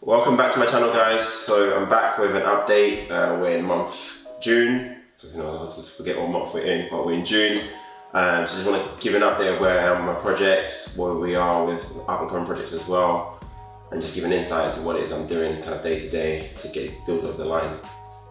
Welcome back to my channel, guys. So I'm back with an update. We're in month June. I always forget what month we're in, but we're in June. So just want to give an update of where I am with my projects, where we are with up and coming projects as well, and just give an insight into what it is I'm doing kind of day to day to get deals over the line.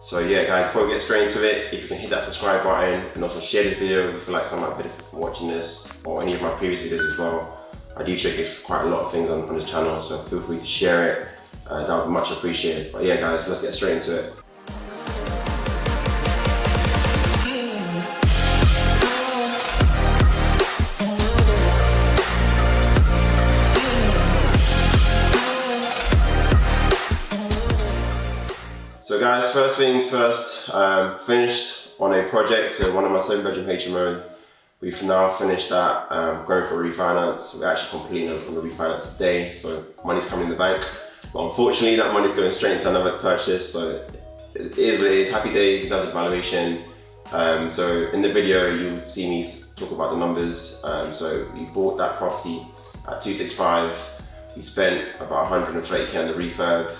So yeah, guys, before we get straight into it, if you can hit that subscribe button and also share this video if you feel like someone might benefit from watching this, or any of my previous videos as well. I do showcase quite a lot of things on this channel, so feel free to share it. That would be much appreciated. But yeah, guys, let's get straight into it. So guys, first things first, finished on a project, so one of my 7-bedroom HMO. We've now finished that, going for a refinance. We're actually completing on the refinance today, so money's coming in the bank. But unfortunately, that money's going straight into another purchase, so it is what it is. Happy days in terms of valuation. So in the video, you'll see me talk about the numbers. So we bought that property at 265. We spent about 130k on the refurb.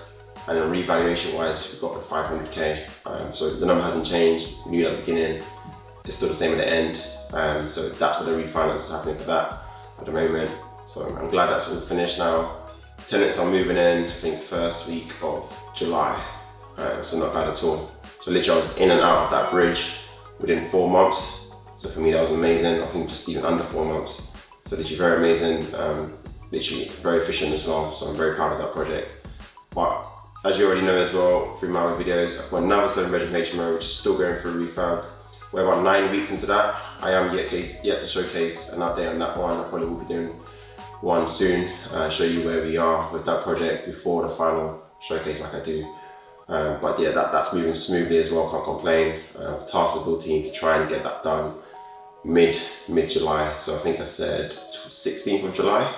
And then revaluation wise, we got 500k. So the number hasn't changed. We knew at the beginning, it's still the same at the end. So that's what the refinance is happening for that at the moment. So I'm glad that's all finished now. Tenants are moving in, I think first week of July. So not bad at all. So literally I was in and out of that bridge within 4 months. So for me that was amazing. I think just even under 4 months. So literally very amazing, literally very efficient as well. So I'm very proud of that project. But as you already know as well, through my other videos, I've got another 7-bedroom HMO which is still going through refurb. We're about 9 weeks into that. I am yet to showcase an update on that one. I probably will be doing one soon, show you where we are with that project before the final showcase like I do. But yeah, that's moving smoothly as well, can't complain. I've tasked the build team to try and get that done mid-July. So I think I said 16th of July.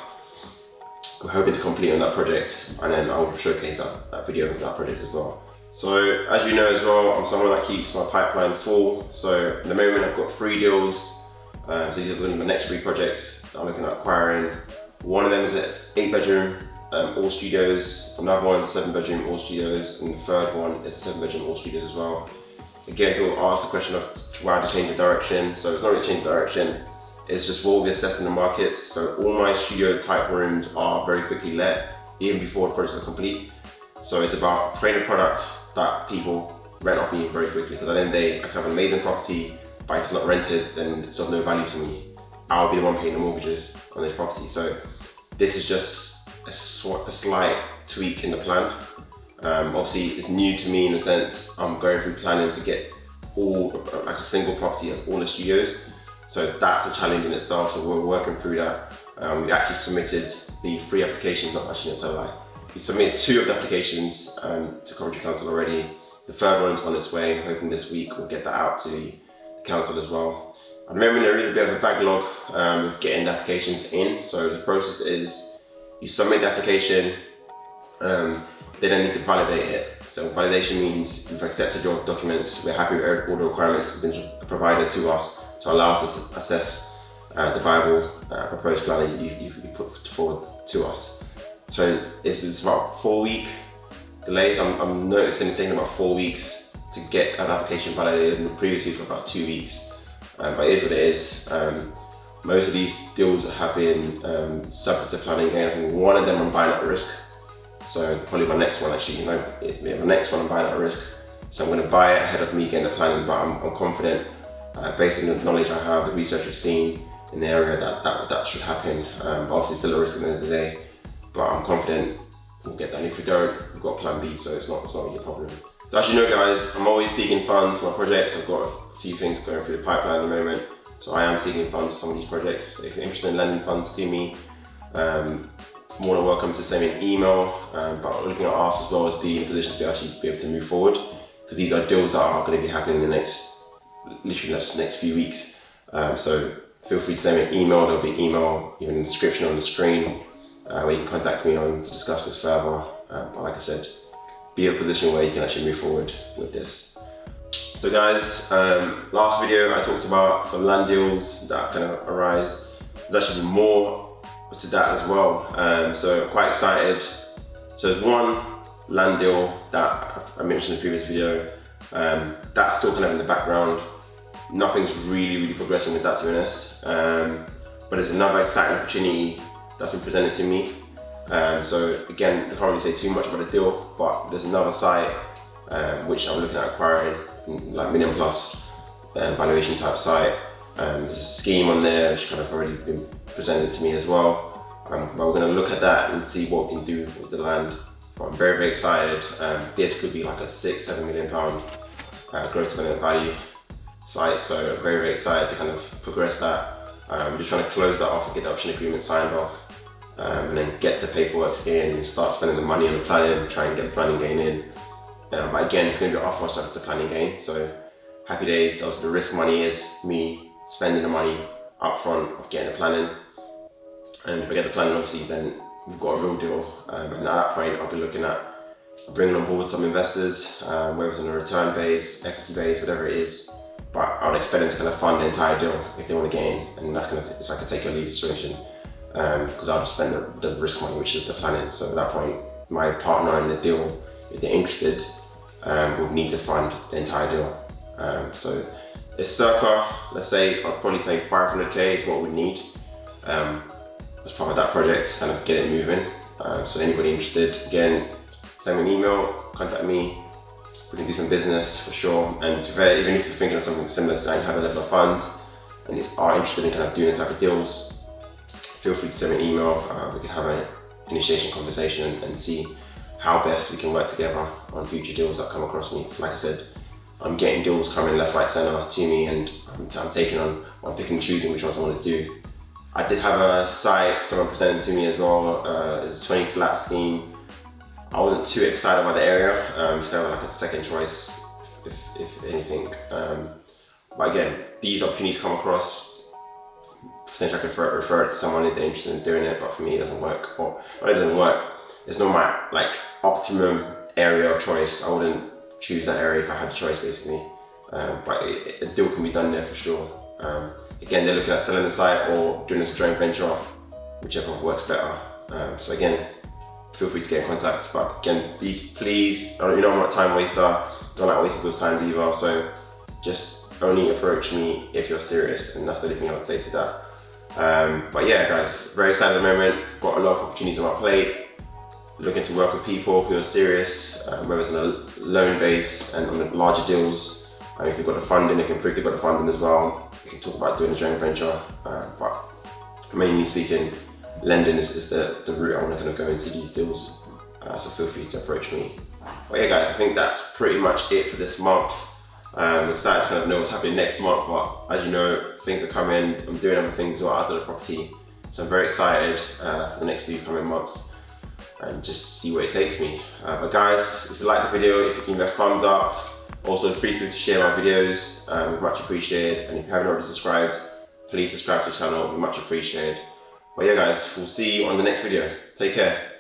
We're hoping to complete on that project, and then I'll showcase that video of that project as well. So as you know as well, I'm someone that keeps my pipeline full. So at the moment I've got 3 deals. So these are going to be my next 3 projects that I'm looking at acquiring. One of them is 8-bedroom, all studios. Another one is 7-bedroom, all studios. And the third one is 7-bedroom, all studios as well. Again, people ask the question of why to change the direction. So it's not really change the direction. It's just what we assessed in the markets. So all my studio type rooms are very quickly let, even before the projects are complete. So it's about creating a product that people rent off me very quickly. Because at the end of the day, I can have an amazing property, but if it's not rented, then it's of no value to me. I'll be the one paying the mortgages on this property. So this is just a slight tweak in the plan. Obviously, it's new to me in the sense I'm going through planning to get all, like a single property as all the studios. So that's a challenge in itself, so we're working through that. We actually submitted the 3 applications, not actually until we submitted 2 of the applications to Coventry Council already. The third one's on its way. I'm hoping this week we'll get that out to the council as well. At the moment there is a bit of a backlog with getting the applications in. So the process is you submit the application, they then need to validate it. So validation means you've accepted your documents, we're happy with all the requirements have been provided to us to allow us to assess the viable proposed plan that you've put forward to us. So it's about 4-week delay. So I'm noticing it's taking about 4 weeks to get an application validated, and previously for about 2 weeks. But it is what it is. Most of these deals have been subject to planning. Again, I think one of them I'm buying at risk. So probably my next one actually, my next one I'm buying at risk. So I'm going to buy it ahead of me getting the planning, but I'm confident based on the knowledge I have, the research I've seen in the area that should happen. But obviously still a risk at the end of the day, but I'm confident we'll get that. And if we don't, we've got plan B, so it's not really a problem. So as you know guys, I'm always seeking funds for my projects. I've got a few things going through the pipeline at the moment. So I am seeking funds for some of these projects. So if you're interested in lending funds to me, more than welcome to send me an email. But the only thing I ask as well is be in a position to actually be able to move forward, because these are deals that are going to be happening in the next few weeks. So feel free to send me an email. There'll be an email even in the description on the screen where you can contact me on to discuss this further. But like I said, be in a position where you can actually move forward with this. So guys, last video I talked about some land deals that kind of arise. There's actually more to that as well. So I'm quite excited. So there's one land deal that I mentioned in the previous video. That's still kind of in the background. Nothing's really progressing with that, to be honest. But there's another exciting opportunity that's been presented to me. So again, I can't really say too much about the deal, but there's another site which I'm looking at acquiring, like $1 million plus valuation type site. There's a scheme on there which kind of already been presented to me as well. But we're going to look at that and see what we can do with the land. But I'm very excited. This could be like a £6-7 million gross development value site, so I'm very excited to kind of progress that. We're just trying to close that off and get the option agreement signed off, and then get the paperwork in and start spending the money on the planning, try and get the planning gain in. But again, it's going to be off our stuff to planning gain, so happy days. Obviously the risk money is me spending the money up front of getting the planning, and if I get the planning, obviously then we've got a real deal, and at that point I'll be looking at bringing on board some investors, whether it's on a return base, equity base, whatever it is. But I would expect them to kind of fund the entire deal if they want to get in, and that's kind of, it's like a take or leave situation, because I'll just spend the risk money, which is the planning. So at that point, my partner in the deal, if they're interested, would need to fund the entire deal. So it's circa, let's say, I'd probably say 500k is what we need as part of that project, kind of get it moving. So anybody interested, again, send me an email, contact me. We can do some business for sure. And even if you're thinking of something similar to that, you have a level of funds and you are interested in kind of doing the type of deals, feel free to send me an email. We can have an initiation conversation and see how best we can work together on future deals that come across me. Like I said, I'm getting deals coming left, right, center to me, and I'm taking on, I'm picking and choosing which ones I want to do. I did have a site someone presented to me as well. It's a 20 flat scheme. I wasn't too excited about the area. It's kind of like a second choice, if anything. But again, these opportunities come across. Potentially I could refer it to someone if they're interested in doing it, but for me it doesn't work. Or it doesn't work. It's not my like optimum area of choice. I wouldn't choose that area if I had a choice, basically. But a deal can be done there for sure. Again, they're looking at selling the site or doing this joint venture, whichever works better. So again, feel free to get in contact. But again, please, you know I'm not a time waster. Don't like wasting people's time either. So just only approach me if you're serious, and that's the only thing I would say to that. But yeah, guys, very excited at the moment. Got a lot of opportunities on my plate. Looking to work with people who are serious, whether it's on a loan base and on the larger deals. And if they've got the funding, they can prove they've got the funding as well. We can talk about doing a joint venture. But mainly speaking, lending is the route I want to kind of go into these deals. So feel free to approach me. But yeah, guys, I think that's pretty much it for this month. I'm excited to kind of know what's happening next month, but as you know, things are coming. I'm doing other things as well out of the property. So I'm very excited for the next few coming months and just see where it takes me. But guys, if you like the video, if you can give a thumbs up, also feel free to share my videos, we'd much appreciated. And if you haven't already subscribed, please subscribe to the channel, we'd much appreciated. But yeah guys, we'll see you on the next video. Take care.